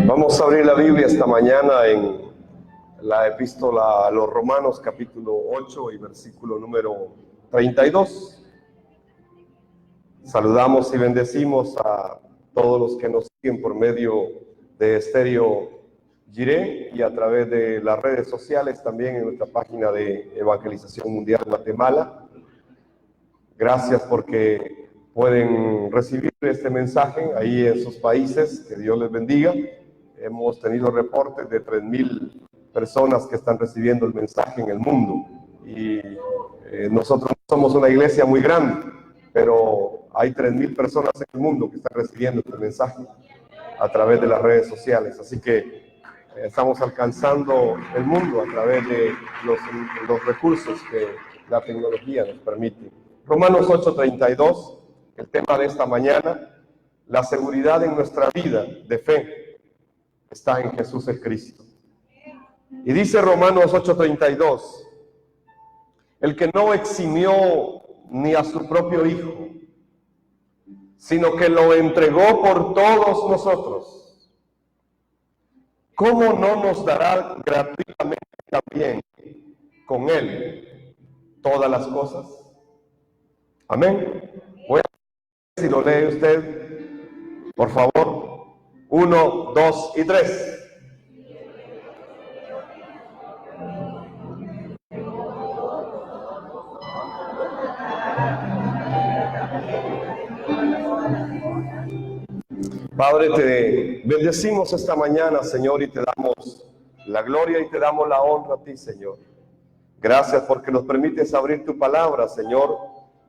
Vamos a abrir la Biblia esta mañana en la epístola a los Romanos, capítulo 8 y versículo número 32. Saludamos y bendecimos a todos los que nos siguen por medio de Estéreo Jiré y a través de las redes sociales, también en nuestra página de Evangelización Mundial Guatemala. Gracias porque pueden recibir este mensaje ahí en sus países. Que Dios les bendiga. Hemos tenido reportes de 3,000 personas que están recibiendo el mensaje en el mundo. Y nosotros somos una iglesia muy grande, pero hay 3,000 personas en el mundo que están recibiendo este mensaje a través de las redes sociales. Así que estamos alcanzando el mundo a través de los recursos que la tecnología nos permite. Romanos 8:32, el tema de esta mañana: la seguridad en nuestra vida de fe está en Jesús el Cristo. Y dice Romanos 8:32, el que no eximió ni a su propio Hijo, sino que lo entregó por todos nosotros, ¿cómo no nos dará gratuitamente también con Él todas las cosas? Amén. Voy a ver si lo lee usted, por favor. 1, 2 y 3. Padre, te bendecimos esta mañana, Señor, y te damos la gloria y te damos la honra a ti, Señor. Gracias porque nos permites abrir tu palabra, Señor,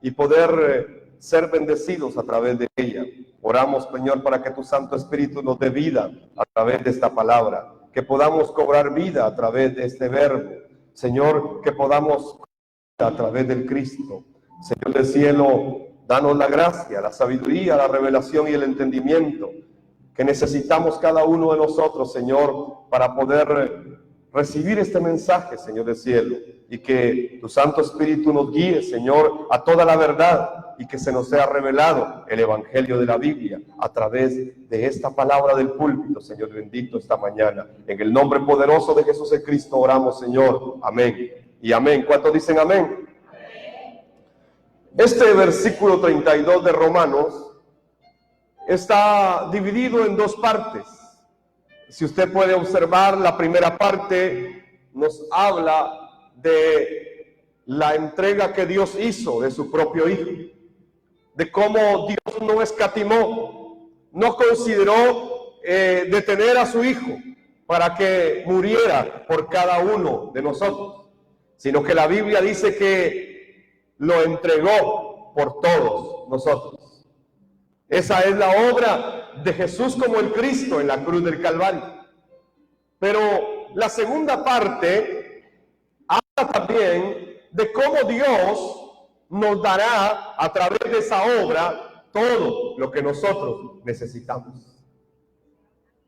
y poder ser bendecidos a través de ella. Oramos, Señor, para que tu Santo Espíritu nos dé vida a través de esta palabra, que podamos cobrar vida a través de este verbo, Señor, que podamos a través del Cristo. Señor del cielo, danos la gracia, la sabiduría, la revelación y el entendimiento que necesitamos cada uno de nosotros, Señor, para poder recibir este mensaje, Señor del cielo, y que tu Santo Espíritu nos guíe, Señor, a toda la verdad, y que se nos sea revelado el Evangelio de la Biblia a través de esta palabra del púlpito, Señor bendito, esta mañana. En el nombre poderoso de Jesús el Cristo oramos, Señor. Amén y amén. ¿Cuántos dicen amén? Este versículo 32 de Romanos está dividido en dos partes. Si usted puede observar, la primera parte nos habla de la entrega que Dios hizo de su propio Hijo, de cómo Dios no escatimó, no consideró detener a su Hijo para que muriera por cada uno de nosotros, sino que la Biblia dice que lo entregó por todos nosotros. Esa es la obra de Jesús como el Cristo en la cruz del Calvario. Pero la segunda parte habla también de cómo Dios nos dará a través de esa obra todo lo que nosotros necesitamos.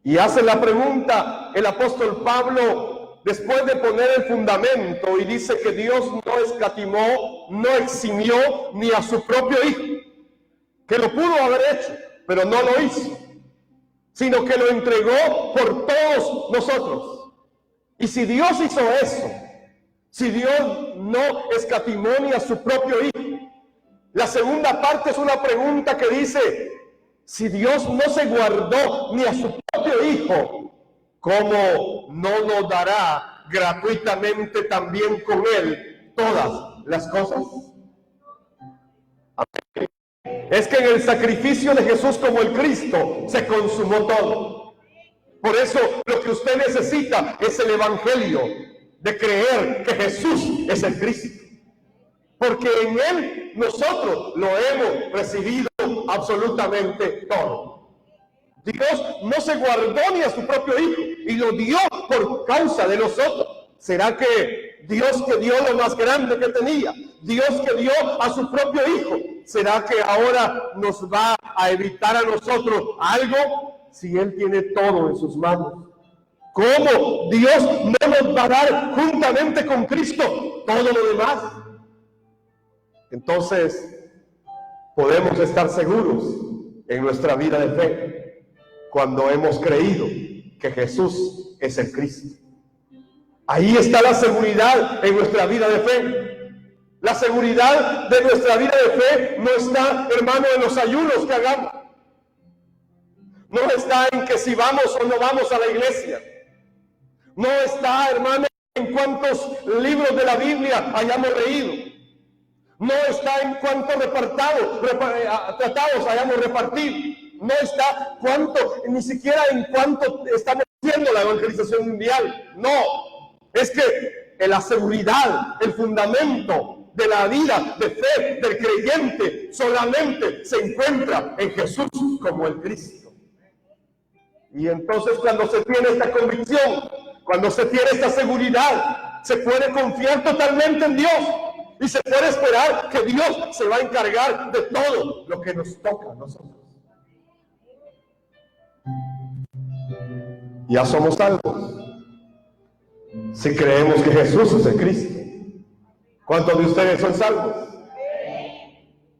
Y hace la pregunta el apóstol Pablo después de poner el fundamento, y dice que Dios no escatimó, no eximió ni a su propio Hijo, que lo pudo haber hecho, pero no lo hizo, sino que lo entregó por todos nosotros. Y si Dios hizo eso, si Dios no escatimó ni a su propio Hijo, la segunda parte es una pregunta que dice: si Dios no se guardó ni a su propio Hijo, ¿cómo no nos dará gratuitamente también con Él todas las cosas? Amén. Es que en el sacrificio de Jesús como el Cristo se consumó todo. Por eso lo que usted necesita es el Evangelio, de creer que Jesús es el Cristo. Porque en Él nosotros lo hemos recibido absolutamente todo. Dios no se guardó ni a su propio Hijo y lo dio por causa de nosotros. ¿Será que Dios que dio lo más grande que tenía, Dios que dio a su propio Hijo, será que ahora nos va a evitar a nosotros algo? si Él tiene todo en sus manos? ¿Cómo Dios no nos va a dar juntamente con Cristo todo lo demás? Entonces, podemos estar seguros en nuestra vida de fe cuando hemos creído que Jesús es el Cristo. Ahí está la seguridad en nuestra vida de fe. La seguridad de nuestra vida de fe no está, hermano, en los ayunos que hagamos. No está en que si vamos o no vamos a la iglesia. No está, hermano, en cuántos libros de la Biblia hayamos leído. No está en cuántos tratados hayamos repartido. No está ni siquiera en cuánto estamos haciendo la evangelización mundial. No, es que la seguridad, el fundamento de la vida de fe del creyente solamente se encuentra en Jesús como el Cristo. Y entonces cuando se tiene esta convicción, cuando se tiene esta seguridad, se puede confiar totalmente en Dios. Y se puede esperar que Dios se va a encargar de todo lo que nos toca a nosotros. Ya somos salvos si creemos que Jesús es el Cristo. ¿Cuántos de ustedes son salvos?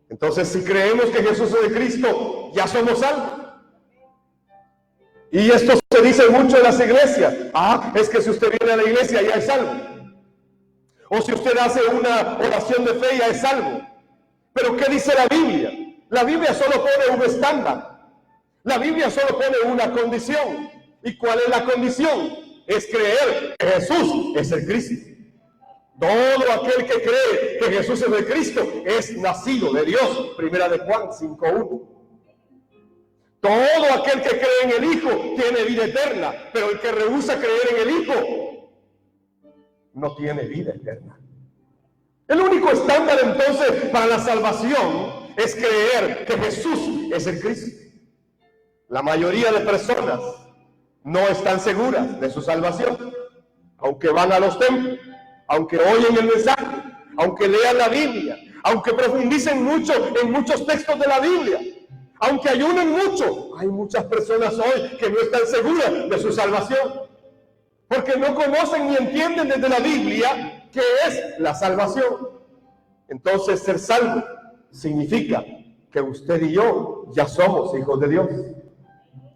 Entonces, si creemos que Jesús es el Cristo, ya somos salvos. Y esto se dice mucho en las iglesias. Es que si usted viene a la iglesia ya es salvo. O si usted hace una oración de fe ya es salvo. Pero ¿qué dice la Biblia? La Biblia solo pone un estándar. La Biblia solo pone una condición. ¿Y cuál es la condición? Es creer que Jesús es el Cristo. Todo aquel que cree que Jesús es el Cristo es nacido de Dios. Primera de Juan 5:1. Todo aquel que cree en el Hijo tiene vida eterna. Pero el que rehúsa creer en el Hijo no tiene vida eterna. El único estándar entonces para la salvación es creer que Jesús es el Cristo. La mayoría de personas no están seguras de su salvación, aunque van a los templos, aunque oyen el mensaje, aunque lean la Biblia, aunque profundicen mucho en muchos textos de la Biblia, aunque ayunen mucho. Hay muchas personas hoy que no están seguras de su salvación, porque no conocen ni entienden desde la Biblia qué es la salvación. Entonces, ser salvo significa que usted y yo ya somos hijos de Dios.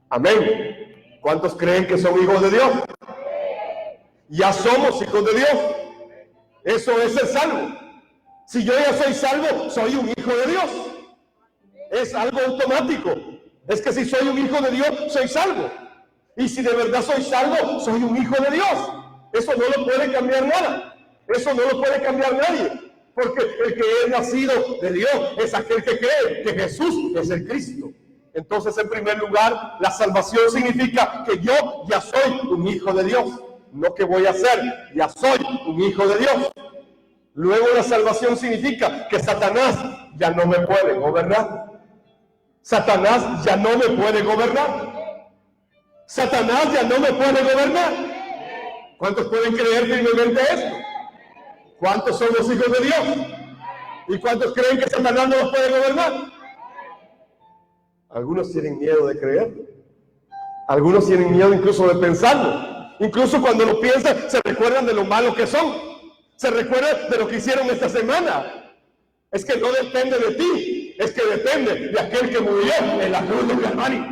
Amén. ¿Cuántos creen que son hijos de Dios? Ya somos hijos de Dios. Eso es ser salvo. Si yo ya soy salvo, soy un hijo de Dios. Es algo automático. Es que si soy un hijo de Dios, soy salvo. Y si de verdad soy salvo, soy un hijo de Dios. Eso no lo puede cambiar nada. Eso no lo puede cambiar nadie. Porque el que es nacido de Dios es aquel que cree que Jesús es el Cristo. Entonces, en primer lugar, la salvación significa que yo ya soy un hijo de Dios. No que voy a ser, ya soy un hijo de Dios. Luego, la salvación significa que Satanás ya no me puede gobernar. Satanás ya no me puede gobernar. Satanás ya no me puede gobernar. ¿Cuántos pueden creer firmemente esto? ¿Cuántos somos hijos de Dios? ¿Y cuántos creen que Satanás no nos puede gobernar? Algunos tienen miedo de creer. Algunos tienen miedo incluso de pensarlo. Incluso cuando lo piensan, se recuerdan de lo malo que son. Se recuerdan de lo que hicieron esta semana. Es que no depende de ti. Es que depende de aquel que murió en la cruz del Calvario.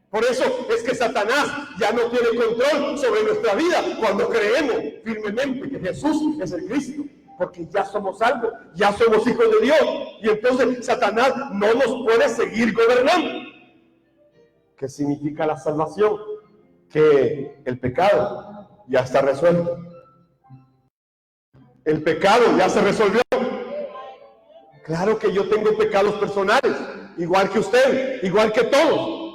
Por eso es que Satanás ya no tiene control sobre nuestra vida cuando creemos firmemente que Jesús es el Cristo. Porque ya somos salvos, ya somos hijos de Dios. Y entonces Satanás no nos puede seguir gobernando. ¿Qué significa la salvación? Que el pecado ya está resuelto. El pecado ya se resolvió. Claro que yo tengo pecados personales, igual que usted, igual que todos.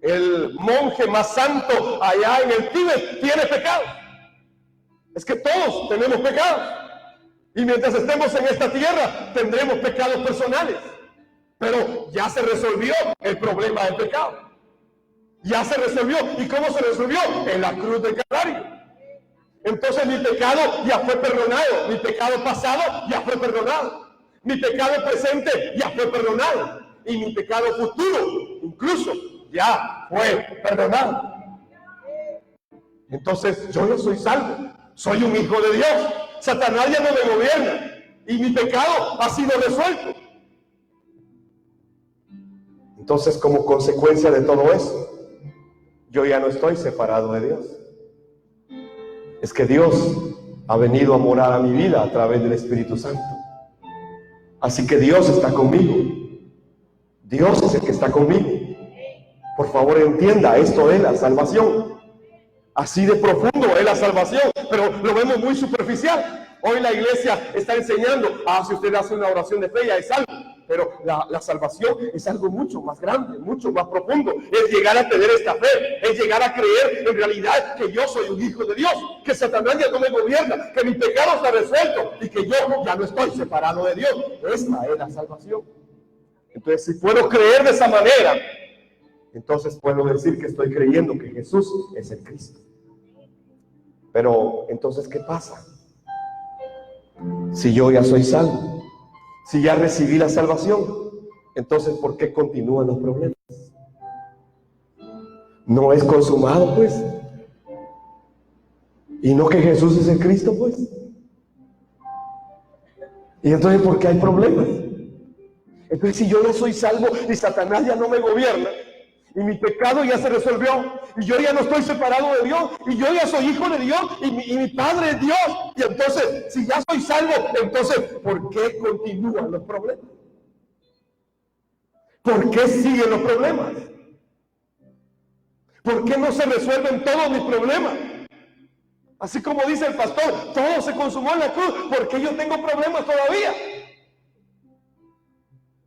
El monje más santo allá en el Tíbet tiene pecados. Es que todos tenemos pecados. Y mientras estemos en esta tierra, tendremos pecados personales. Pero ya se resolvió el problema del pecado. Ya se resolvió. ¿Y cómo se resolvió? En la cruz del Calvario. Entonces mi pecado ya fue perdonado. Mi pecado pasado ya fue perdonado. Mi pecado presente ya fue perdonado. Y mi pecado futuro, incluso, ya fue perdonado. Entonces yo no soy salvo, soy un hijo de Dios. Satanás ya no me gobierna y mi pecado ha sido resuelto. Entonces, como consecuencia de todo eso, yo ya no estoy separado de Dios. Es que Dios ha venido a morar a mi vida a través del Espíritu Santo. Así que Dios está conmigo. Dios es el que está conmigo. Por favor, entienda, esto es la salvación. Así de profundo es la salvación, pero lo vemos muy superficial. Hoy la iglesia está enseñando, si usted hace una oración de fe ya es salvo. Pero la salvación es algo mucho más grande, mucho más profundo. Es llegar a tener esta fe, es llegar a creer en realidad que yo soy un hijo de Dios, que Satanás ya no me gobierna, que mi pecado está resuelto y que yo ya no estoy separado de Dios. Esta es la salvación. Entonces, si puedo creer de esa manera, entonces puedo decir que estoy creyendo que Jesús es el Cristo. Pero entonces, ¿qué pasa? Si yo ya soy salvo, si ya recibí la salvación, entonces ¿por qué continúan los problemas? ¿No es consumado, pues? ¿Y no que Jesús es el Cristo, pues? ¿Y entonces por qué hay problemas? Entonces, si yo no soy salvo y Satanás ya no me gobierna, y mi pecado ya se resolvió, y yo ya no estoy separado de Dios, y yo ya soy hijo de Dios, y mi Padre es Dios, y entonces, si ya soy salvo, entonces, ¿por qué continúan los problemas? ¿Por qué siguen los problemas? ¿Por qué no se resuelven todos mis problemas? Así como dice el pastor, todo se consumó en la cruz, ¿por qué yo tengo problemas todavía?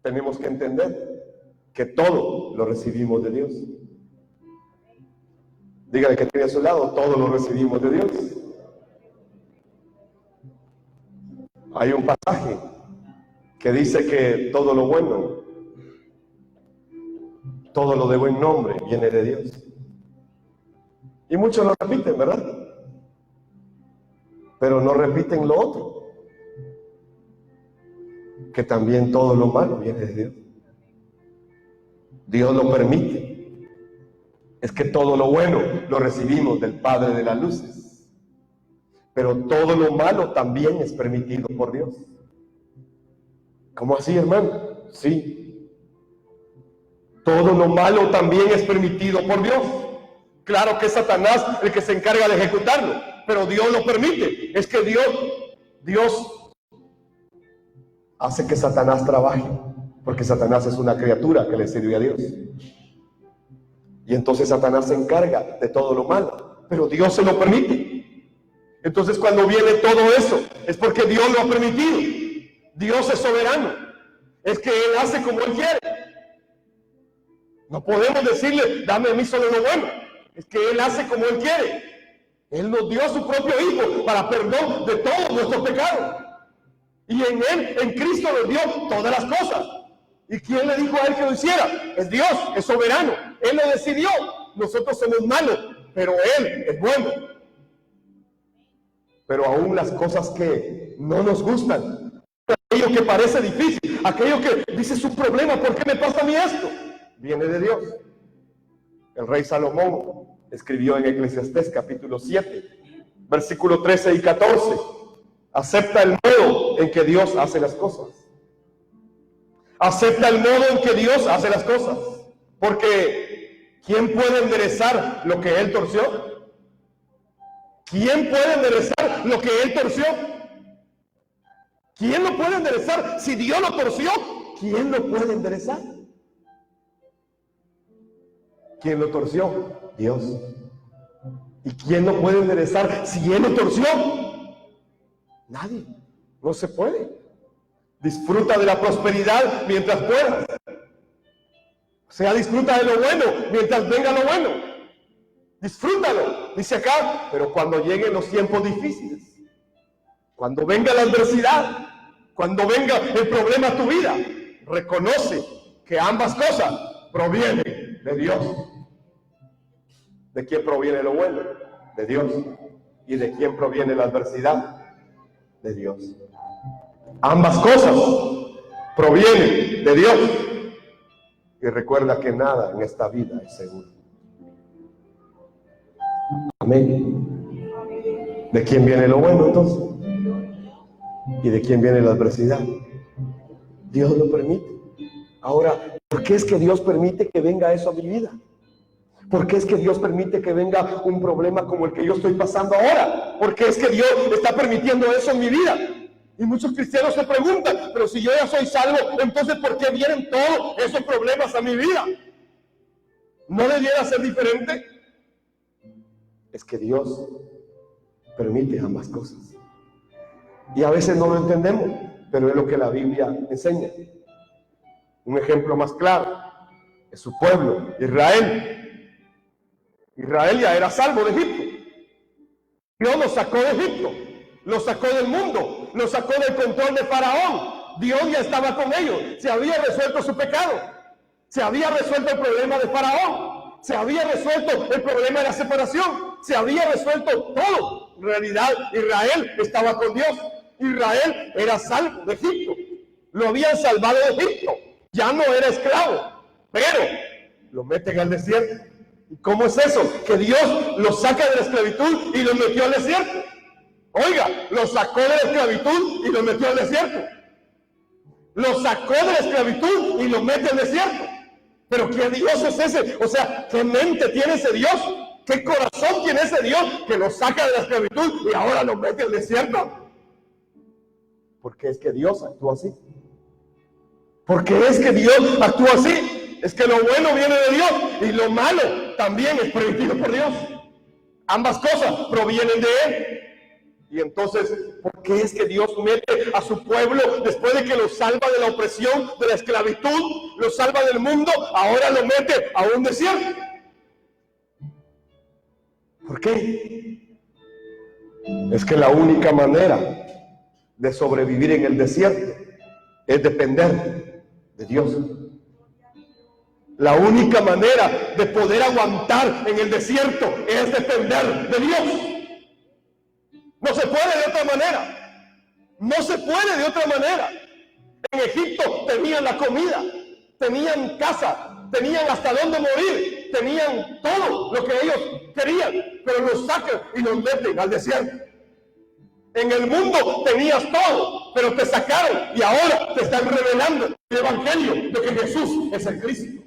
Tenemos que entender que todo lo recibimos de Dios. Dígale que tiene a su lado, todo lo recibimos de Dios. Hay un pasaje que dice que todo lo bueno, todo lo de buen nombre viene de Dios. Y muchos lo repiten, ¿verdad? Pero no repiten lo otro, que también todo lo malo viene de Dios. Dios lo permite. Es que todo lo bueno lo recibimos del Padre de las luces. Pero todo lo malo también es permitido por Dios. ¿Cómo así, hermano? Sí. Todo lo malo también es permitido por Dios. Claro que es Satanás el que se encarga de ejecutarlo, pero Dios lo permite. Es que Dios hace que Satanás trabaje, porque Satanás es una criatura que le sirve a Dios. Y entonces Satanás se encarga de todo lo malo, pero Dios se lo permite. Entonces, cuando viene todo eso, es porque Dios lo ha permitido. Dios es soberano. Es que Él hace como Él quiere. No podemos decirle, dame a mí solo lo bueno. Es que Él hace como Él quiere. Él nos dio a su propio Hijo para perdón de todos nuestros pecados. Y en Él, en Cristo, nos dio todas las cosas. ¿Y quién le dijo a Él que lo hiciera? Es Dios, es soberano. Él lo decidió. Nosotros somos malos, pero Él es bueno. Pero aún las cosas que no nos gustan, aquello que parece difícil, aquello que dice su problema, ¿por qué me pasa a mí esto? Viene de Dios. El rey Salomón escribió en Eclesiastés capítulo 7, versículo 13 y 14. Acepta el modo en que Dios hace las cosas. Acepta el modo en que Dios hace las cosas. Porque ¿quién puede enderezar lo que Él torció? ¿Quién puede enderezar lo que Él torció? ¿Quién lo puede enderezar? Si Dios lo torció, ¿quién lo puede enderezar? ¿Quién lo torció? Dios. ¿Y quién lo puede enderezar si Él lo torció? Nadie. No se puede. Disfruta de la prosperidad mientras puedas. O sea, disfruta de lo bueno mientras venga lo bueno. Disfrútalo, dice acá. Pero cuando lleguen los tiempos difíciles, cuando venga la adversidad, cuando venga el problema a tu vida, reconoce que ambas cosas provienen de Dios. ¿De quién proviene lo bueno? De Dios. ¿Y de quién proviene la adversidad? De Dios. Ambas cosas provienen de Dios. Y recuerda que nada en esta vida es seguro. Amén. ¿De quién viene lo bueno entonces? ¿Y de quién viene la adversidad? Dios lo permite. Ahora, ¿por qué es que Dios permite que venga eso a mi vida? ¿Por qué es que Dios permite que venga un problema como el que yo estoy pasando ahora? ¿Por qué es que Dios está permitiendo eso en mi vida? Y muchos cristianos se preguntan, pero si yo ya soy salvo, entonces ¿por qué vienen todos esos problemas a mi vida? ¿No debiera ser diferente? Es que Dios permite ambas cosas. Y a veces no lo entendemos, pero es lo que la Biblia enseña. Un ejemplo más claro es su pueblo, Israel. Israel ya era salvo de Egipto. Dios los sacó de Egipto, los sacó del mundo, los sacó del control de Faraón. Dios ya estaba con ellos, se había resuelto su pecado, se había resuelto el problema de Faraón, se había resuelto el problema de la separación, se había resuelto todo. En realidad, Israel estaba con Dios. Israel era salvo de Egipto, lo habían salvado de Egipto, ya no era esclavo, pero lo meten al desierto. ¿Y cómo es eso? Que Dios los saca de la esclavitud y los metió al desierto. Oiga, los sacó de la esclavitud y los metió al desierto. Los sacó de la esclavitud y los mete al desierto. Pero ¿qué Dios es ese? O sea, ¿qué mente tiene ese Dios? ¿Qué corazón tiene ese Dios que los saca de la esclavitud y ahora los mete al desierto? Porque es que Dios actúa así. Porque es que Dios actúa así. Es que lo bueno viene de Dios y lo malo también es permitido por Dios. Ambas cosas provienen de Él. Y entonces, ¿por qué es que Dios mete a su pueblo después de que los salva de la opresión, de la esclavitud, los salva del mundo, ahora lo mete a un desierto? ¿Por qué? Es que la única manera de sobrevivir en el desierto es depender de Dios. La única manera de poder aguantar en el desierto es depender de Dios. No se puede de otra manera. No se puede de otra manera. En Egipto tenían la comida, tenían casa, tenían hasta dónde morir, tenían todo lo que ellos querían, pero los sacan y los meten al desierto. En el mundo tenías todo, pero te sacaron y ahora te están revelando el evangelio de que Jesús es el Cristo.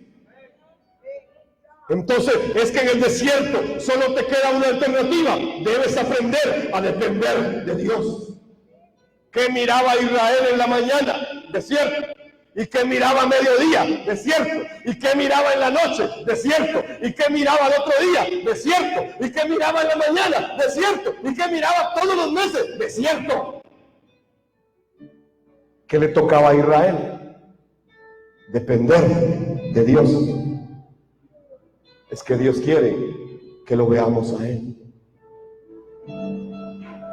Entonces es que en el desierto solo te queda una alternativa. Debes aprender a depender de Dios. ¿Qué miraba Israel en la mañana? Desierto. ¿Y qué miraba a mediodía? Desierto. ¿Y qué miraba en la noche? Desierto. ¿Y qué miraba el otro día? Desierto. ¿Y qué miraba en la mañana? Desierto. ¿Y qué miraba todos los meses? Desierto. ¿Qué le tocaba a Israel? Depender de Dios. Es que Dios quiere que lo veamos a Él.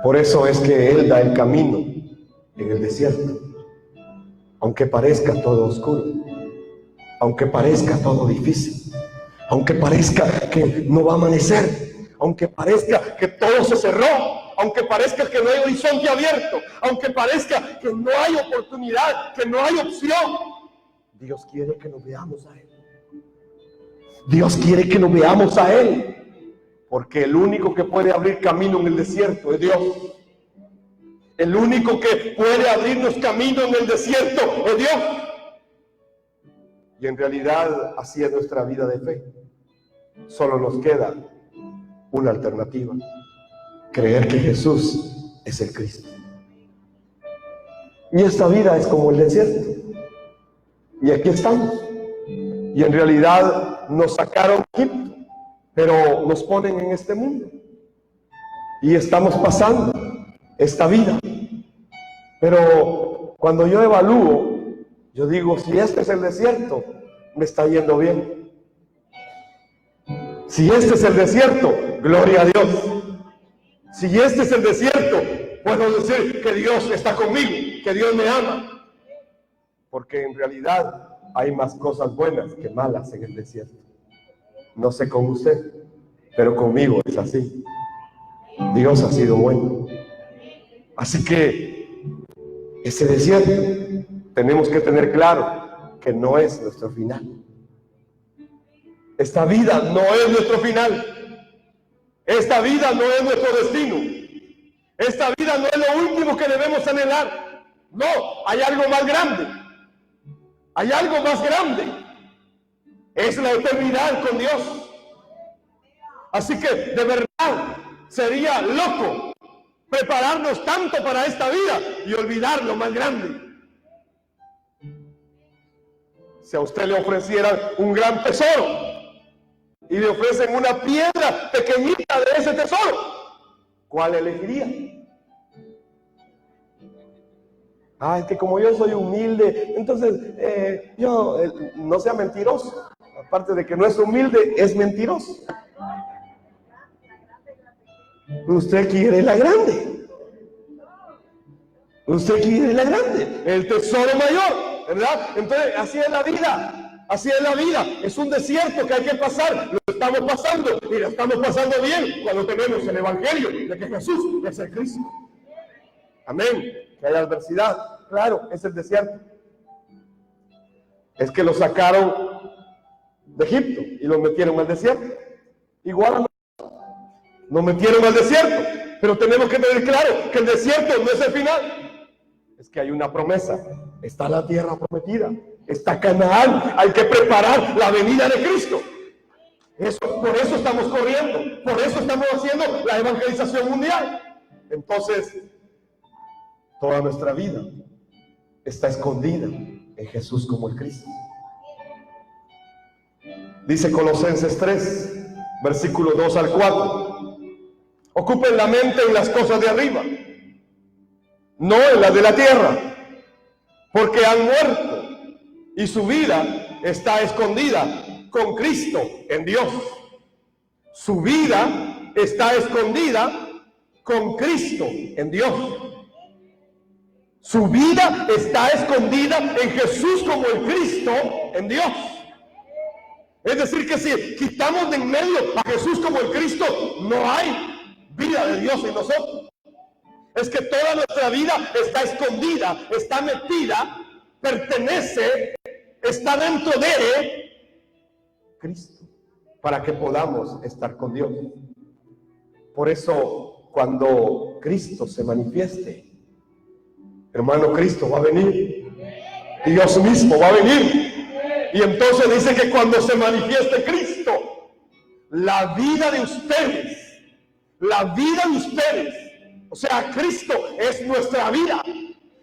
Por eso es que Él da el camino en el desierto. Aunque parezca todo oscuro, aunque parezca todo difícil, aunque parezca que no va a amanecer, aunque parezca que todo se cerró, aunque parezca que no hay horizonte abierto, aunque parezca que no hay oportunidad, que no hay opción, Dios quiere que lo veamos a Él. Dios quiere que lo veamos a Él, porque el único que puede abrir camino en el desierto es Dios. El único que puede abrirnos camino en el desierto es Dios. Y en realidad así es nuestra vida de fe. Solo nos queda una alternativa: creer que Jesús es el Cristo. Y esta vida es como el desierto. Y aquí estamos. Y en realidad nos sacaron de Egipto, pero nos ponen en este mundo. Y estamos pasando esta vida. Pero cuando yo evalúo, yo digo, si este es el desierto, me está yendo bien. Si este es el desierto, gloria a Dios. Si este es el desierto, puedo decir que Dios está conmigo, que Dios me ama. Porque en realidad hay más cosas buenas que malas en el desierto. No sé con usted, pero conmigo es así. Dios ha sido bueno. Así que ese desierto tenemos que tener claro que no es nuestro final. Esta vida no es nuestro final. Esta vida no es nuestro destino. Esta vida no es lo último que debemos anhelar. No, hay algo más grande. Hay algo más grande. Es la eternidad con Dios. Así que de verdad sería loco prepararnos tanto para esta vida y olvidar lo más grande. Si a usted le ofrecieran un gran tesoro y le ofrecen una piedra pequeñita de ese tesoro, ¿cuál elegiría? Es que como yo soy humilde, entonces yo no sea mentiroso. Aparte de que no es humilde, es mentiroso. Usted quiere la grande. Usted quiere la grande, el tesoro mayor, ¿verdad? Entonces, así es la vida. Así es la vida. Es un desierto que hay que pasar. Lo estamos pasando y lo estamos pasando bien cuando tenemos el evangelio de que Jesús es el Cristo. Amén. Que hay adversidad. Claro, es el desierto. Es que lo sacaron de Egipto y lo metieron al desierto. Igual a nosotros. Nos metieron al desierto. Pero tenemos que tener claro que el desierto no es el final. Es que hay una promesa. Está la tierra prometida. Está Canaán. Hay que preparar la venida de Cristo. Por eso estamos corriendo. Por eso estamos haciendo la evangelización mundial. Entonces, toda nuestra vida está escondida en Jesús como el Cristo. Dice Colosenses 3, versículo 2 al 4. Ocupen la mente en las cosas de arriba, no en las de la tierra, porque han muerto y su vida está escondida con Cristo en Dios. Su vida está escondida con Cristo en Dios. Su vida está escondida en Jesús como el Cristo en Dios. Es decir, que si quitamos de en medio a Jesús como el Cristo, no hay vida de Dios en nosotros. Es que toda nuestra vida está escondida, está metida, pertenece, está dentro de Cristo, para que podamos estar con Dios. Por eso, cuando Cristo se manifieste, hermano, Cristo va a venir. Dios mismo va a venir. Y entonces dice que cuando se manifieste Cristo, la vida de ustedes, o sea, Cristo es nuestra vida.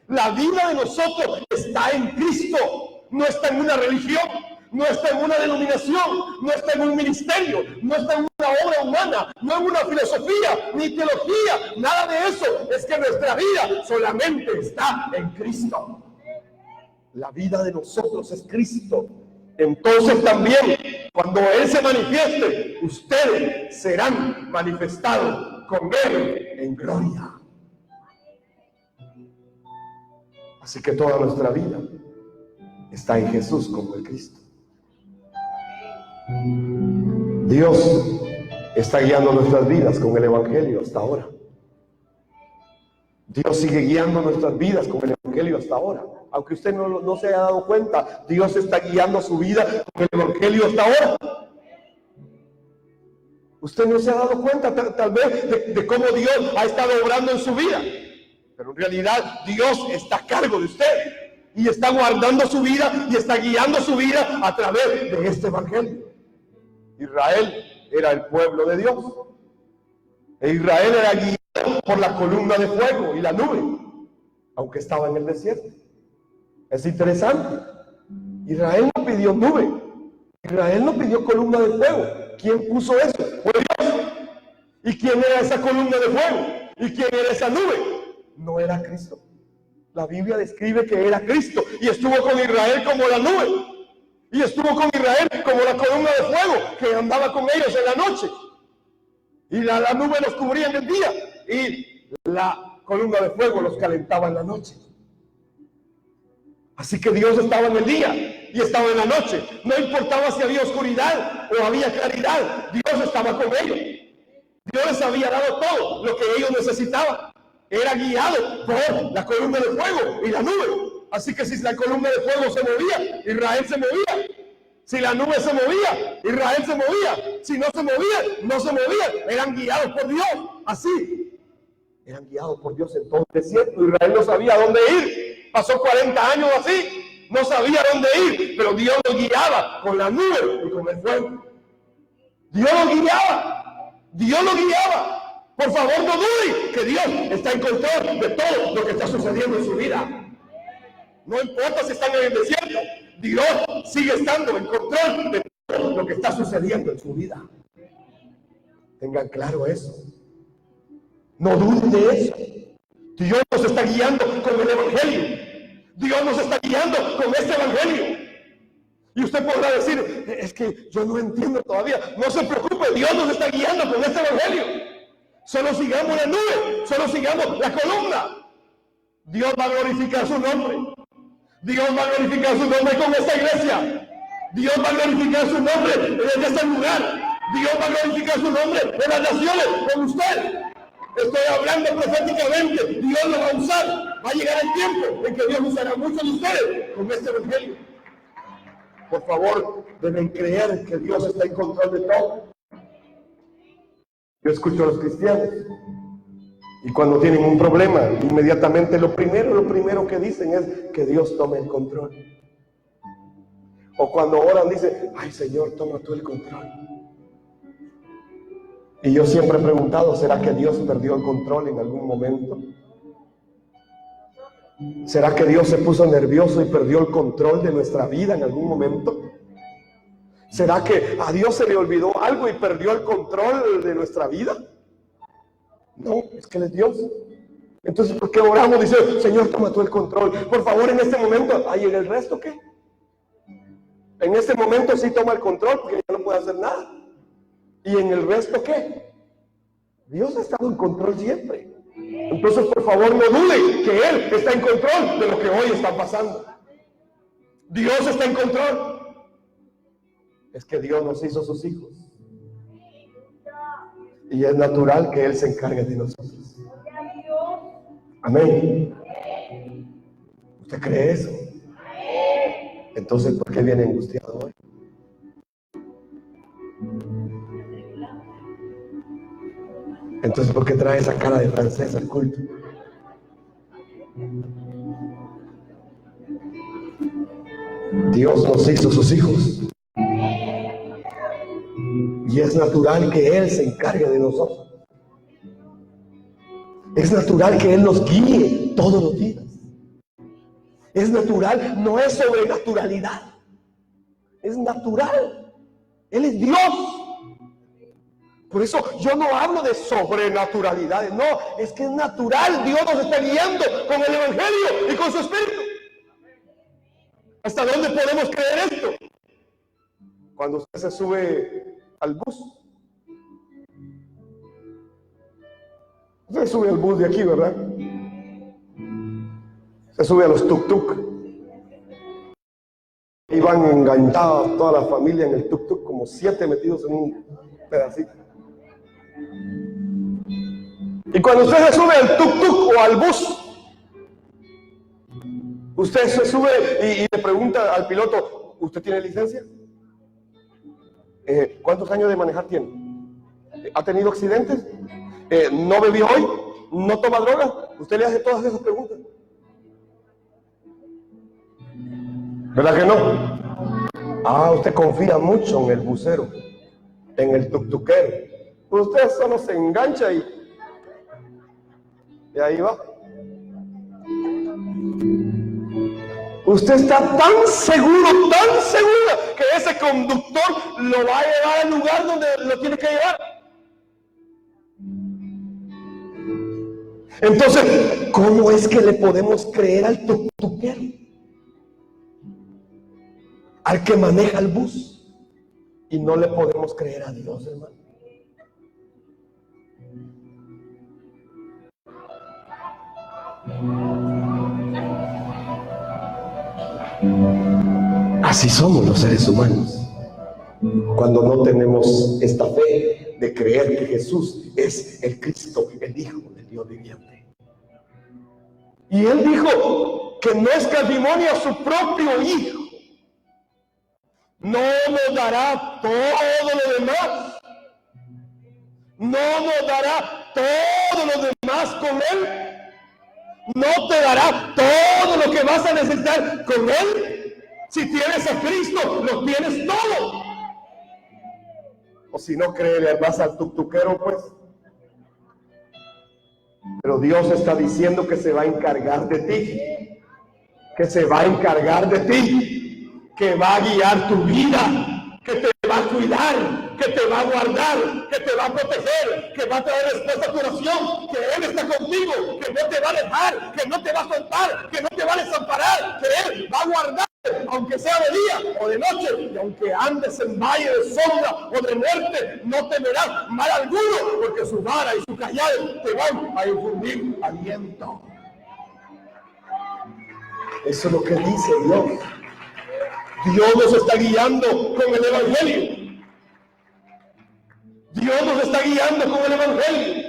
La vida de nosotros está en Cristo. No está en una religión, no está en una denominación, no está en un ministerio, no está en una obra humana, no en una filosofía, ni teología, nada de eso. Es que nuestra vida solamente está en Cristo. La vida de nosotros es Cristo. Entonces también, cuando Él se manifieste, ustedes serán manifestados con Él en gloria. Así que toda nuestra vida está en Jesús como el Cristo. Dios está guiando nuestras vidas con el Evangelio hasta ahora. Dios sigue guiando nuestras vidas con el Evangelio hasta ahora. Aunque usted no se haya dado cuenta, Dios está guiando su vida con el Evangelio hasta ahora. Usted no se ha dado cuenta tal vez de cómo Dios ha estado obrando en su vida. Pero en realidad Dios está a cargo de usted. Y está guardando su vida y está guiando su vida a través de este Evangelio. Israel era el pueblo de Dios. E Israel era guiado por la columna de fuego y la nube, aunque estaba en el desierto. Es interesante. Israel no pidió nube. Israel no pidió columna de fuego. ¿Quién puso eso? Fue Dios. ¿Y quién era esa columna de fuego? ¿Y quién era esa nube? No era Cristo. La Biblia describe que era Cristo y estuvo con Israel como la nube. Y estuvo con Israel como la columna de fuego que andaba con ellos en la noche. Y la nube los cubría en el día. Y la columna de fuego los calentaba en la noche. Así que Dios estaba en el día y estaba en la noche. No importaba si había oscuridad o había claridad. Dios estaba con ellos. Dios les había dado todo lo que ellos necesitaban. Era guiado por la columna de fuego y la nube. Así que si la columna de fuego se movía, Israel se movía. Si la nube se movía, Israel se movía. Si no se movía, no se movían. Eran guiados por Dios. Así. Eran guiados por Dios en todo el desierto. Israel no sabía dónde ir. Pasó 40 años así. No sabía dónde ir. Pero Dios lo guiaba con la nube y con el fuego. Dios lo guiaba. Dios lo guiaba. Por favor, no duden que Dios está en control de todo lo que está sucediendo en su vida. No importa si están en el desierto, Dios sigue estando en control de todo lo que está sucediendo en su vida. Tengan claro eso. No duden de eso. Dios nos está guiando con el Evangelio. Dios nos está guiando con este Evangelio. Y usted podrá decir, es que yo no entiendo todavía. No se preocupe, Dios nos está guiando con este Evangelio. Solo sigamos la nube, solo sigamos la columna. Dios va a glorificar su nombre. Dios va a glorificar su nombre con esta iglesia. Dios va a glorificar su nombre en este lugar. Dios va a glorificar su nombre en las naciones con usted. Estoy hablando proféticamente. Dios lo va a usar. Va a llegar el tiempo en que Dios usará a muchos de ustedes con este Evangelio. Por favor, deben creer que Dios está en control de todo. Yo escucho a los cristianos y cuando tienen un problema, inmediatamente lo primero que dicen es que Dios tome el control. O cuando oran dicen, ay Señor, toma tú el control. Y yo siempre he preguntado, ¿será que Dios perdió el control en algún momento? ¿Será que Dios se puso nervioso y perdió el control de nuestra vida en algún momento? ¿Será que a Dios se le olvidó algo y perdió el control de nuestra vida? No, es que Él es Dios. Entonces, ¿por qué oramos? Dice, Señor, toma tú el control. Por favor, en este momento, ¿y en el resto qué? En este momento sí toma el control porque ya no puede hacer nada. ¿Y en el resto qué? Dios ha estado en control siempre. Entonces, por favor, no duden que Él está en control de lo que hoy está pasando. Dios está en control. Es que Dios nos hizo sus hijos. Y es natural que Él se encargue de nosotros. Amén. ¿Usted cree eso? Entonces, ¿por qué viene angustiado hoy? Entonces, ¿por qué trae esa cara de francés al culto? Dios nos hizo sus hijos. Y es natural que Él se encargue de nosotros. Es natural que Él nos guíe todos los días. Es natural, no es sobrenaturalidad. Es natural. Él es Dios. Por eso yo no hablo de sobrenaturalidades. No, es que es natural. Dios nos está guiando con el Evangelio y con su Espíritu. ¿Hasta dónde podemos creer esto? Cuando usted se sube al bus. Usted sube al bus de aquí, ¿verdad? Se sube a los tuk-tuk. Y van enganchados toda la familia en el tuk-tuk, como 7 metidos en un pedacito. Y cuando usted se sube al tuk-tuk o al bus, usted se sube y le pregunta al piloto, ¿usted tiene licencia? ¿Cuántos años de manejar tiene? ¿Ha tenido accidentes? ¿No bebió hoy? ¿No toma droga? Usted le hace todas esas preguntas. ¿Verdad que no? Usted confía mucho en el busero, en el tuk-tukero. Usted solo se engancha y ahí va. Usted está tan seguro, que ese conductor lo va a llevar al lugar donde lo tiene que llevar. Entonces, ¿cómo es que le podemos creer al tuk-tukero? Al que maneja el bus. Y no le podemos creer a Dios, hermano. Así somos los seres humanos. Cuando no tenemos esta fe de creer que Jesús es el Cristo, el Hijo del Dios viviente. Y Él dijo que no escatimó a su propio Hijo, no nos dará todo lo demás. No nos dará todo lo demás con Él. No te dará todo lo que vas a necesitar con Él. Si tienes a Cristo, lo tienes todo. O si no crees, vas al tuctuquero, pues. Pero Dios está diciendo que se va a encargar de ti. Que se va a encargar de ti. Que va a guiar tu vida. Que te va a cuidar, que te va a guardar, que te va a proteger, que va a traer respuesta a tu oración, que Él está contigo, que no te va a dejar, que no te va a soltar, que no te va a desamparar, que Él va a guardar, aunque sea de día o de noche, y aunque andes en valle de sombra o de muerte, no temerás mal alguno, porque su vara y su callado te van a infundir aliento. Eso es lo que dice Dios. Dios nos está guiando con el Evangelio. Dios nos está guiando con el Evangelio.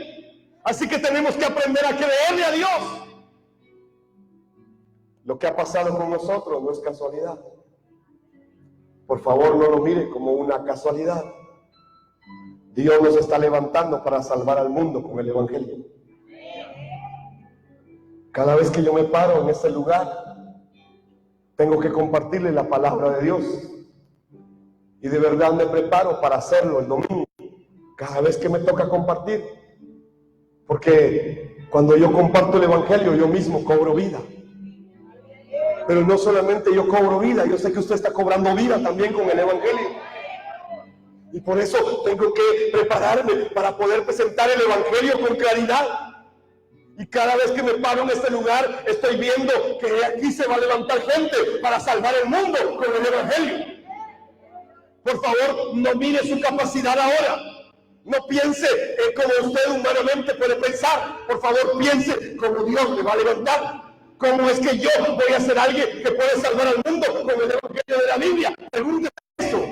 Así que tenemos que aprender a creerle a Dios. Lo que ha pasado con nosotros no es casualidad. Por favor, no lo mire como una casualidad. Dios nos está levantando para salvar al mundo con el Evangelio. Cada vez que yo me paro en este lugar, tengo que compartirle la palabra de Dios. Y de verdad me preparo para hacerlo el domingo. Cada vez que me toca compartir. Porque cuando yo comparto el Evangelio, yo mismo cobro vida. Pero no solamente yo cobro vida, yo sé que usted está cobrando vida también con el Evangelio. Y por eso tengo que prepararme para poder presentar el Evangelio con claridad. Y cada vez que me paro en este lugar, estoy viendo que aquí se va a levantar gente para salvar el mundo con el Evangelio. Por favor, no mire su capacidad ahora. No piense como usted humanamente puede pensar. Por favor, piense como Dios le va a levantar. ¿Cómo es que yo voy a ser alguien que puede salvar al mundo con el Evangelio de la Biblia? Pregúntese eso.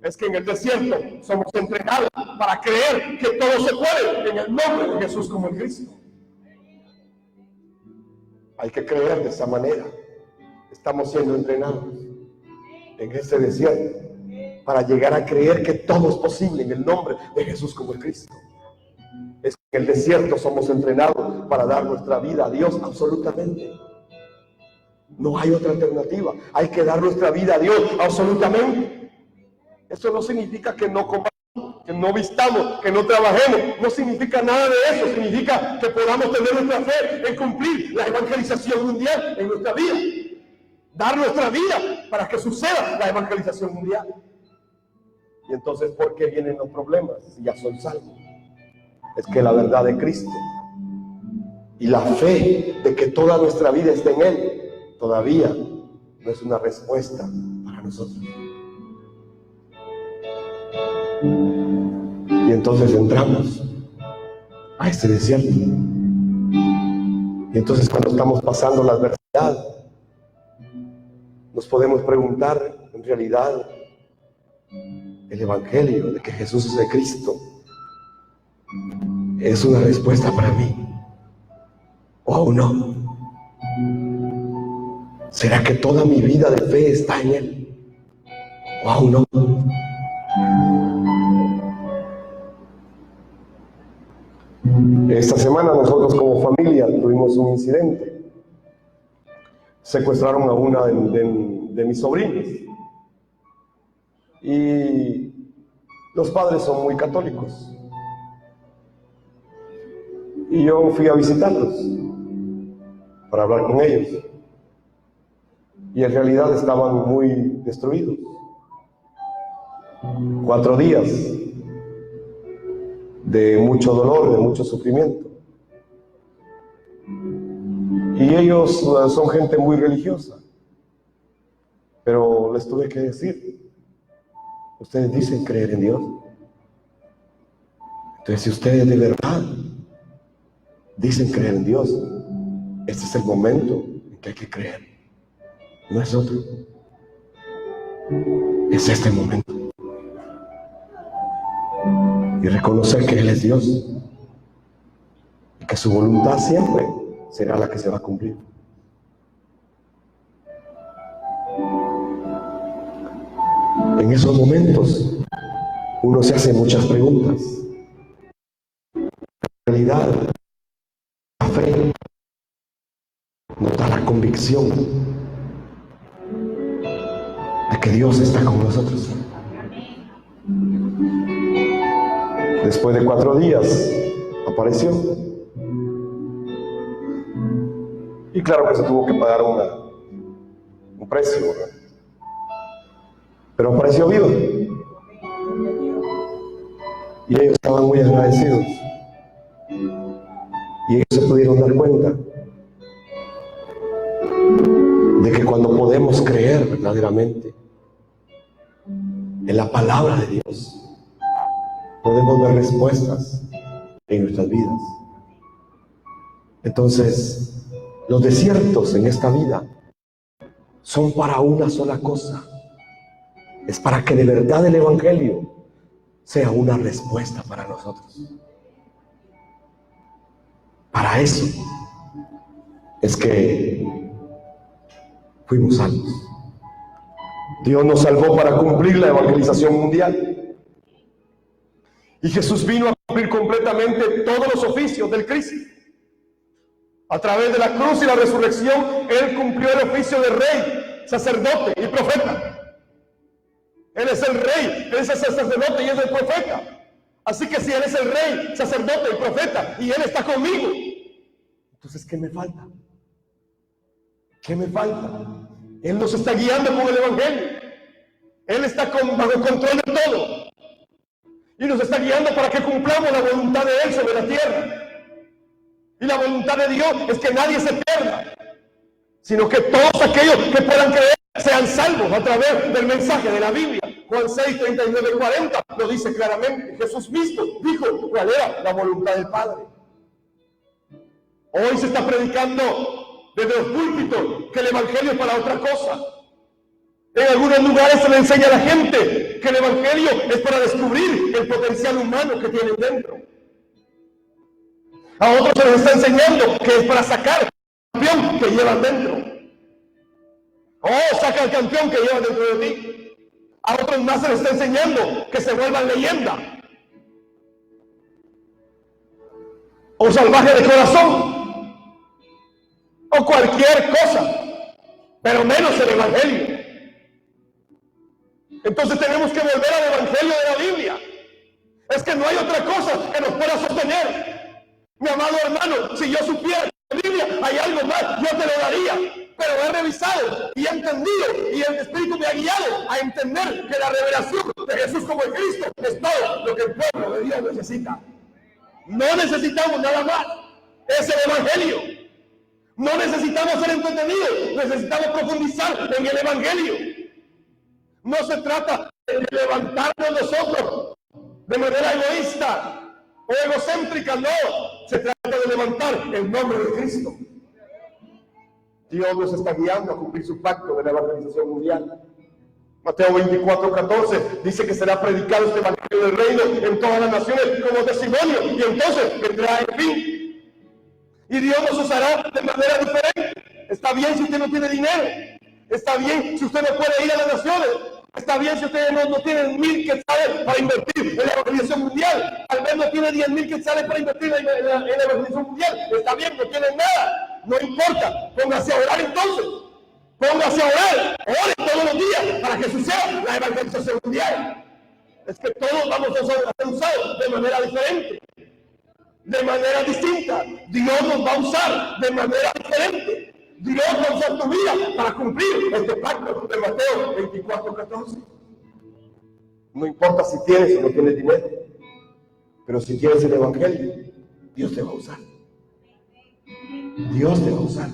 Es que en el desierto somos entrenados para creer que todo se puede en el nombre de Jesús como el Cristo. Hay que creer de esa manera. Estamos siendo entrenados en este desierto para llegar a creer que todo es posible en el nombre de Jesús como el Cristo. Es que en el desierto somos entrenados para dar nuestra vida a Dios absolutamente. No hay otra alternativa. Hay que dar nuestra vida a Dios absolutamente. Eso no significa que no comamos, que no vistamos, que no trabajemos. No significa nada de eso. Significa que podamos tener nuestra fe en cumplir la evangelización mundial en nuestra vida. Dar nuestra vida para que suceda la evangelización mundial. Y entonces, ¿por qué vienen los problemas si ya son salvos? Es que la verdad de Cristo y la fe de que toda nuestra vida está en Él todavía no es una respuesta para nosotros. Y entonces entramos a este desierto. Y entonces cuando estamos pasando la adversidad, nos podemos preguntar, en realidad, el Evangelio de que Jesús es el Cristo es una respuesta para mí, o aún no. ¿Será que toda mi vida de fe está en Él, o aún no? Esta semana nosotros como familia tuvimos un incidente. Secuestraron a una de mis sobrinos. Y los padres son muy católicos. Y yo fui a visitarlos para hablar con ellos. Y en realidad estaban muy destruidos. 4 días de mucho dolor, de mucho sufrimiento. Y ellos son gente muy religiosa. Pero les tuve que decir, ustedes dicen creer en Dios. Entonces, si ustedes de verdad dicen creer en Dios, este es el momento en que hay que creer. No es otro. Es este momento. Y reconocer que Él es Dios. Y que su voluntad siempre será la que se va a cumplir. En esos momentos uno se hace muchas preguntas. En realidad, la fe nos da la convicción de que Dios está con nosotros. Después de 4 días apareció. Y claro que se tuvo que pagar un precio, ¿verdad? Pero apareció vivo. Y ellos estaban muy agradecidos. Y ellos se pudieron dar cuenta de que cuando podemos creer verdaderamente en la palabra de Dios, podemos ver respuestas en nuestras vidas. Entonces, los desiertos en esta vida son para una sola cosa. Es para que de verdad el Evangelio sea una respuesta para nosotros. Para eso es que fuimos salvos. Dios nos salvó para cumplir la evangelización mundial. Y Jesús vino a cumplir completamente todos los oficios del Cristo. A través de la cruz y la resurrección, Él cumplió el oficio de rey, sacerdote y profeta. Él es el rey, Él es el sacerdote y es el profeta. Así que si Él es el rey, sacerdote y profeta, y Él está conmigo, entonces ¿qué me falta? ¿Qué me falta? Él nos está guiando con el Evangelio. Él está bajo control de todo. Y nos está guiando para que cumplamos la voluntad de Él sobre la tierra. Y la voluntad de Dios es que nadie se pierda, sino que todos aquellos que puedan creer sean salvos a través del mensaje de la Biblia. Juan 6, 39 y 40 lo dice claramente. Jesús mismo dijo cuál era la voluntad del Padre. Hoy se está predicando desde los púlpitos que el Evangelio es para otra cosa. En algunos lugares se le enseña a la gente que el Evangelio es para descubrir el potencial humano que tienen dentro. A otros se les está enseñando que es para sacar el campeón que llevan dentro. Oh, saca el campeón que llevan dentro de ti. A otros más se les está enseñando que se vuelvan leyenda. O salvaje de corazón. O cualquier cosa. Pero menos el Evangelio. Entonces tenemos que volver al Evangelio de la Biblia. Es que no hay otra cosa que nos pueda sostener. Mi amado hermano, si yo supiera que en la Biblia hay algo más, yo te lo daría. Pero he revisado y he entendido y el Espíritu me ha guiado a entender que la revelación de Jesús como el Cristo es todo lo que el pueblo de Dios necesita. No necesitamos nada más. Es el Evangelio. No necesitamos ser entretenidos, necesitamos profundizar en el Evangelio. No se trata de levantarnos nosotros de manera egoísta o egocéntrica, no. Se trata de levantar el nombre de Cristo. Dios nos está guiando a cumplir su pacto de la evangelización mundial. Mateo 24, 14 dice que será predicado este evangelio del reino en todas las naciones como testimonio, y entonces vendrá el fin. Y Dios nos usará de manera diferente. Está bien si usted no tiene dinero. Está bien si usted no puede ir a las naciones. Está bien si ustedes no tienen 1000 quetzales para invertir en la evangelización mundial. Tal vez no tiene 10,000 quetzales para invertir en la evangelización mundial. Está bien, no tienen nada. No importa. Póngase a orar entonces. Póngase a orar. Ore todos los días para que suceda la evangelización mundial. Es que todos vamos a ser usados de manera diferente. De manera distinta. Dios nos va a usar de manera diferente. Dios va a usar tu vida para cumplir este pacto de Mateo 24, 14. No importa si tienes o no tienes dinero, pero si tienes el Evangelio, Dios te va a usar. Dios te va a usar.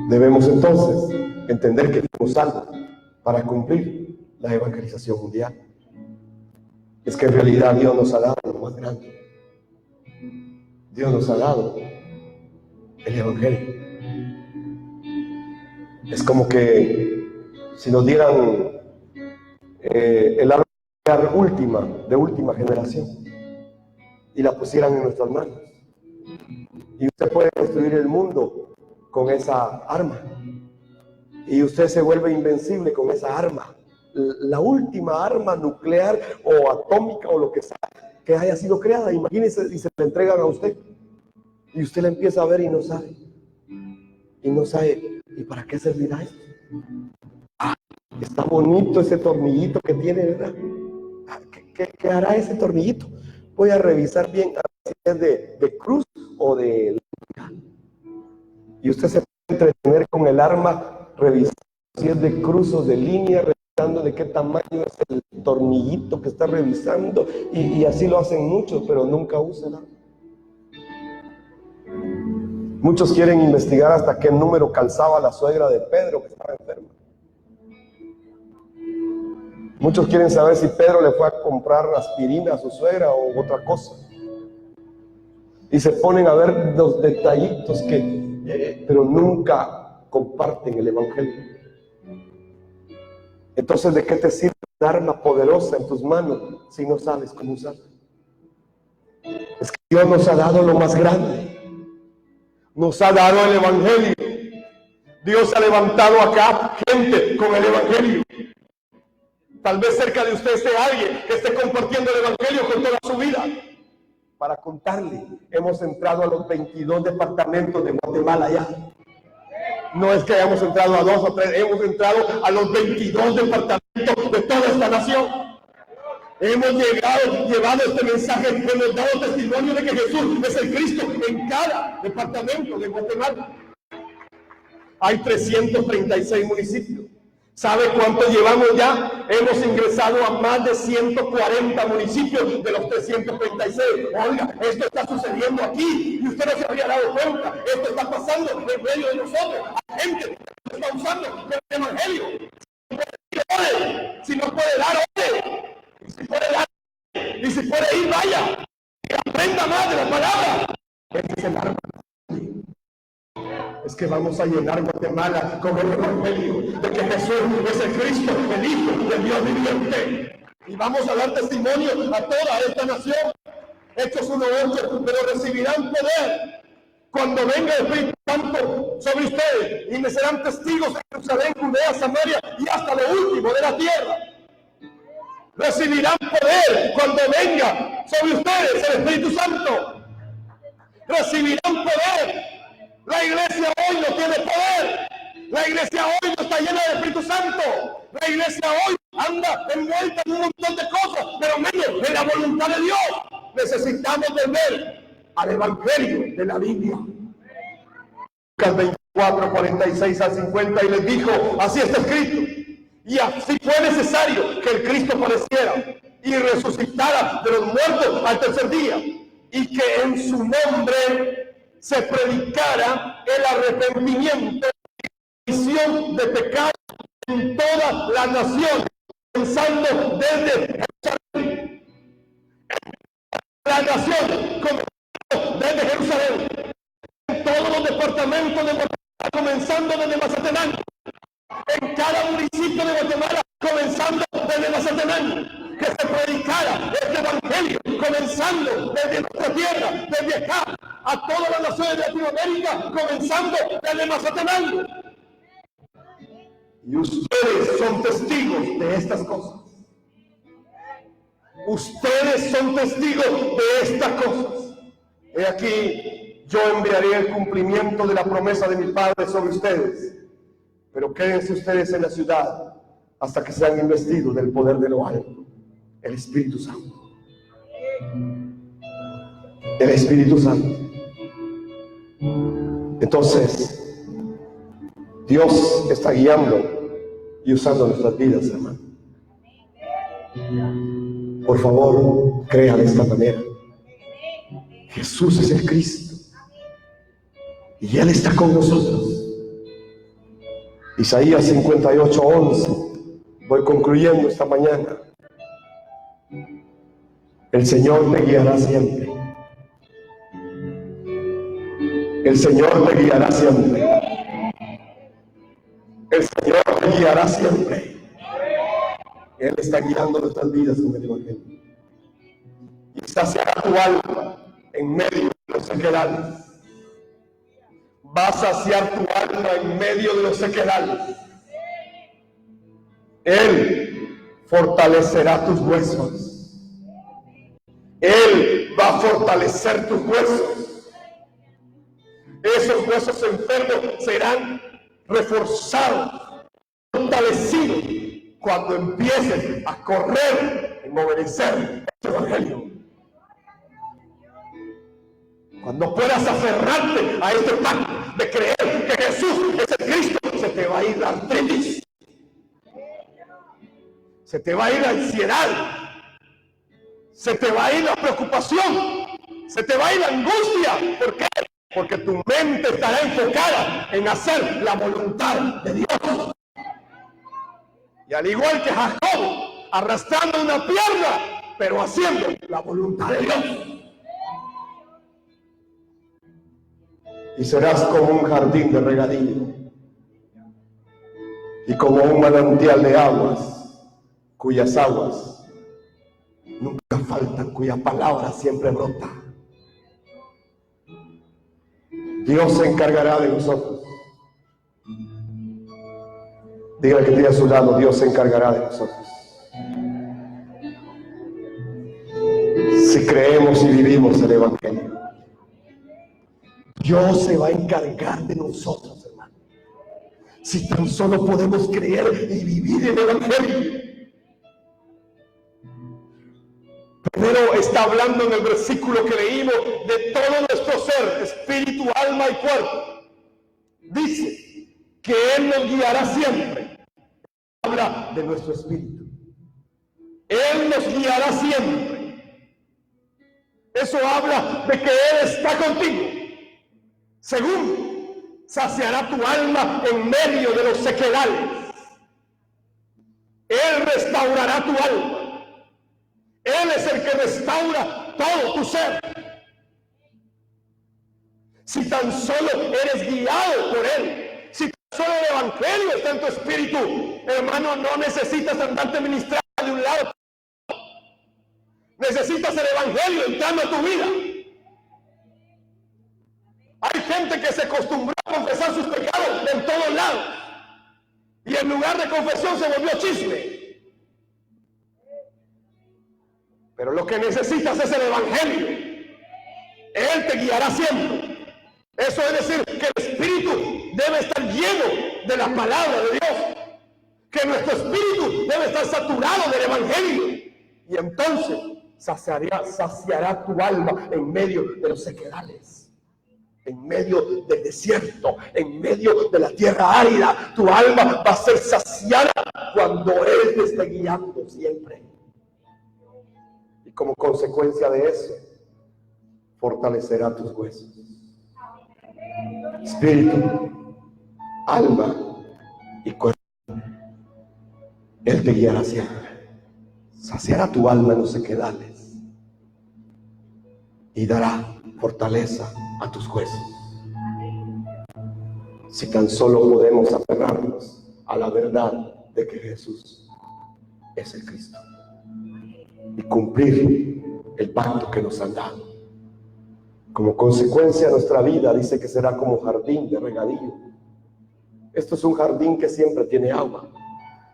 Debemos entonces entender que fuimos salvos para cumplir la evangelización mundial. Es que en realidad Dios nos ha dado lo más grande. Dios nos ha dado el Evangelio. Es como que si nos dieran el arma de última generación y la pusieran en nuestras manos. Y usted puede destruir el mundo con esa arma. Y usted se vuelve invencible con esa arma. la última arma nuclear o atómica o lo que sea que haya sido creada. Imagínense, y se la entregan a usted. Y usted la empieza a ver y no sabe. Y no sabe, ¿y para qué servirá esto? Ah, está bonito ese tornillito que tiene, ¿verdad? Ah, ¿qué hará ese tornillito? Voy a revisar bien a ver si es de cruz o de línea. Y usted se puede entretener con el arma, revisando si es de cruz o de línea, revisando de qué tamaño es el tornillito que está revisando. Y así lo hacen muchos, pero nunca usan nada. Muchos quieren investigar hasta qué número calzaba la suegra de Pedro, que estaba enferma. Muchos quieren saber si Pedro le fue a comprar aspirina a su suegra o otra cosa. Y se ponen a ver los detallitos pero nunca comparten el evangelio. Entonces, ¿de qué te sirve un arma poderosa en tus manos si no sabes cómo usarla? Es que Dios nos ha dado lo más grande. Nos ha dado el evangelio. Dios ha levantado acá gente con el evangelio. Tal vez cerca de usted esté alguien que esté compartiendo el evangelio con toda su vida. Para contarle, hemos entrado a los 22 departamentos de Guatemala ya. No es que hayamos entrado a 2 o 3, hemos entrado a los 22 departamentos de toda esta nación. Hemos llevado este mensaje, hemos dado testimonio de que Jesús es el Cristo en cada departamento de Guatemala. Hay 336 municipios. ¿Sabe cuánto llevamos ya? Hemos ingresado a más de 140 municipios de los 336. Oiga, esto está sucediendo aquí y usted no se había dado cuenta. Esto está pasando en medio de nosotros. Hay gente que está usando el evangelio. Si no puede dar, ore. Si puede dar, y si puede ir, vaya. Y aprenda más de la palabra. Ese es el arma. Es que vamos a llenar Guatemala con el evangelio de que Jesús es el Cristo, el Hijo del Dios viviente. Y vamos a dar testimonio a toda esta nación. Hechos 1:8, pero recibirán poder cuando venga el Espíritu Santo sobre ustedes y me serán testigos en Jerusalén, Judea, Samaria y hasta lo último de la tierra. Recibirán poder cuando venga sobre ustedes el Espíritu Santo. Recibirán poder. La iglesia hoy no tiene poder. La iglesia hoy no está llena del Espíritu Santo. La iglesia hoy anda envuelta en un montón de cosas, pero menos en la voluntad de Dios. Necesitamos volver al evangelio de la Biblia. Lucas 24, 46 al 50, y les dijo, así está escrito. Y así fue necesario que el Cristo padeciera y resucitara de los muertos al tercer día, y que en su nombre se predicara el arrepentimiento y remisión de pecados en toda la nación, comenzando desde Jerusalén. La nación, comenzando desde Jerusalén, en todos los departamentos de Guatemala, comenzando desde Mazatenango, en cada municipio de Guatemala, comenzando desde Mazatenango. Que se predicara este evangelio, comenzando desde nuestra tierra, desde acá, a todas las naciones de Latinoamérica, comenzando desde Mazatenango. Y ustedes son testigos de estas cosas. Ustedes son testigos de estas cosas. He aquí, yo enviaré el cumplimiento de la promesa de mi Padre sobre ustedes. Pero quédense ustedes en la ciudad hasta que sean investidos del poder de lo alto. El Espíritu Santo. El Espíritu Santo. Entonces, Dios está guiando y usando nuestras vidas, hermano. Por favor, crea de esta manera. Jesús es el Cristo. Y Él está con nosotros. Isaías 58:11. Voy concluyendo esta mañana. El Señor te guiará siempre. El Señor te guiará siempre. El Señor te guiará siempre. Él está guiando nuestras vidas con el evangelio. Y saciará tu alma en medio de los sequedales. Va a saciar tu alma en medio de los sequedales. Él fortalecerá tus huesos. Él va a fortalecer tus huesos. Esos huesos enfermos serán reforzados, fortalecidos cuando empieces a correr en obedecer este evangelio. Cuando puedas aferrarte a este pacto de creer que Jesús es el Cristo, se te va a ir la artritis, se te va a ir la ansiedad, se te va a ir la preocupación, se te va a ir la angustia. ¿Por qué? Porque tu mente estará enfocada en hacer la voluntad de Dios. Y al igual que Jacob, arrastrando una pierna, pero haciendo la voluntad de Dios. Y serás como un jardín de regadío y como un manantial de aguas, cuyas aguas nunca faltan, cuya palabra siempre brota. Dios se encargará de nosotros. Dígale que tiene a su lado: Dios se encargará de nosotros. Si creemos y vivimos el evangelio, Dios se va a encargar de nosotros, hermano. Si tan solo podemos creer y vivir el evangelio. Primero está hablando en el versículo que leímos de todo nuestro ser, espíritu, alma y cuerpo. Dice que Él nos guiará siempre. Habla de nuestro espíritu. Él nos guiará siempre. Eso habla de que Él está contigo. Segundo, saciará tu alma en medio de los sequedales. Él restaurará tu alma. Él es el que restaura todo tu ser. Si tan solo eres guiado por Él, si tan solo el evangelio está en tu espíritu, hermano, no necesitas andarte ministrando de un lado. Necesitas el evangelio entrando a tu vida. Hay gente que se acostumbró a confesar sus pecados en todos lados, y en lugar de confesión se volvió chisme. Pero lo que necesitas es el evangelio. Él te guiará siempre. Eso es decir, que el espíritu debe estar lleno de la palabra de Dios, que nuestro espíritu debe estar saturado del evangelio, y entonces saciará tu alma en medio de los sequedales, en medio del desierto, en medio de la tierra árida. Tu alma va a ser saciada cuando Él te esté guiando siempre. Y como consecuencia de eso, fortalecerá tus huesos. Espíritu, alma y cuerpo. Él te guiará siempre. Saciará tu alma en los sequedales y dará fortaleza a tus huesos. Si tan solo podemos aferrarnos a la verdad de que Jesús es el Cristo y cumplir el pacto que nos han dado. Como consecuencia, nuestra vida dice que será como jardín de regadío. Esto es un jardín que siempre tiene agua.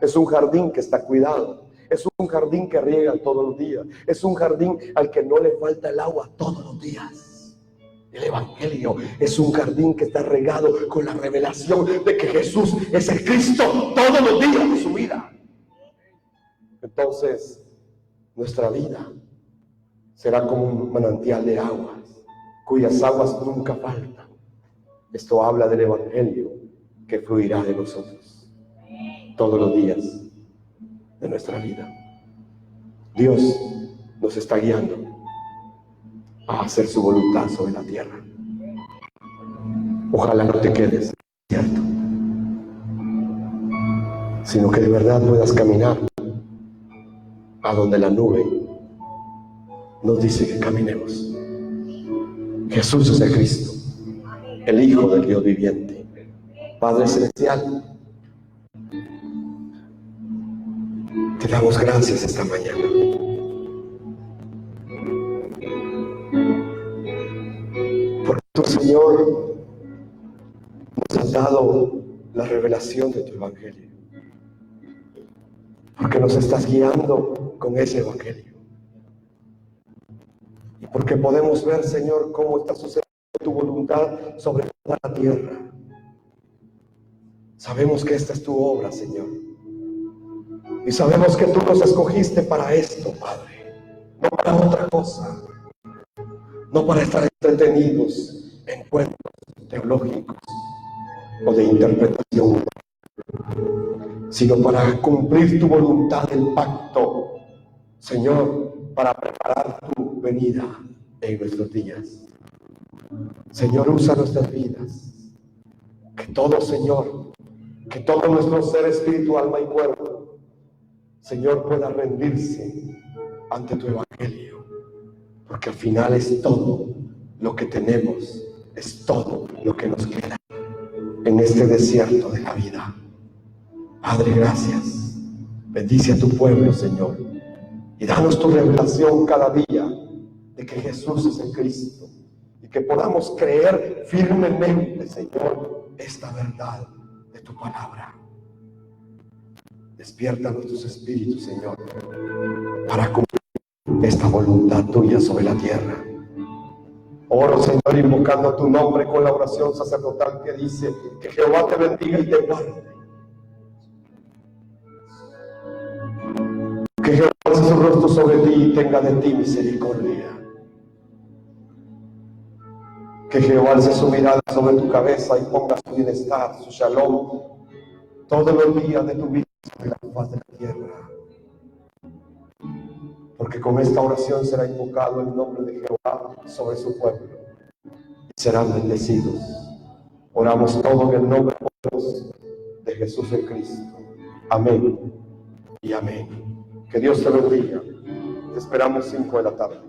Es un jardín que está cuidado. Es un jardín que riega todos los días. Es un jardín al que no le falta el agua todos los días. El evangelio es un jardín que está regado con la revelación de que Jesús es el Cristo todos los días de su vida. Entonces, nuestra vida será como un manantial de aguas, cuyas aguas nunca faltan. Esto habla del evangelio que fluirá de nosotros todos los días de nuestra vida. Dios nos está guiando a hacer su voluntad sobre la tierra. Ojalá no te quedes cierto, sino que de verdad puedas caminar a donde la nube nos dice que caminemos. Jesús es el Cristo, el Hijo del Dios viviente. Padre Celestial, te damos gracias esta mañana. Porque tú, Señor, nos has dado la revelación de tu evangelio. Porque porque nos estás guiando con ese evangelio. Y porque podemos ver, Señor, cómo está sucediendo tu voluntad sobre toda la tierra. Sabemos que esta es tu obra, Señor. Y sabemos que tú nos escogiste para esto, Padre. No para otra cosa. No para estar entretenidos en cuentos teológicos o de interpretación, sino para cumplir tu voluntad del pacto, Señor, para preparar tu venida en nuestros días. Señor, usa nuestras vidas. Que todo, Señor, que todo nuestro ser espíritu, alma y cuerpo, Señor, pueda rendirse ante tu evangelio, porque al final es todo lo que tenemos, es todo lo que nos queda en este desierto de la vida. Padre, gracias. Bendice a tu pueblo, Señor, y danos tu revelación cada día de que Jesús es el Cristo, y que podamos creer firmemente, Señor, esta verdad de tu palabra. Despierta nuestros espíritus, Señor, para cumplir esta voluntad tuya sobre la tierra. Oro, Señor, invocando tu nombre con la oración sacerdotal que dice: que Jehová te bendiga y te guarde. Que Jehová alce su rostro sobre ti y tenga de ti misericordia. Que Jehová alce su mirada sobre tu cabeza y ponga su bienestar, su shalom, todos los días de tu vida sobre la faz de la tierra. Porque con esta oración será invocado el nombre de Jehová sobre su pueblo y serán bendecidos. Oramos todo en el nombre poderoso de Jesús el Cristo. Amén y amén. Que Dios te bendiga. Te esperamos 5 de la tarde.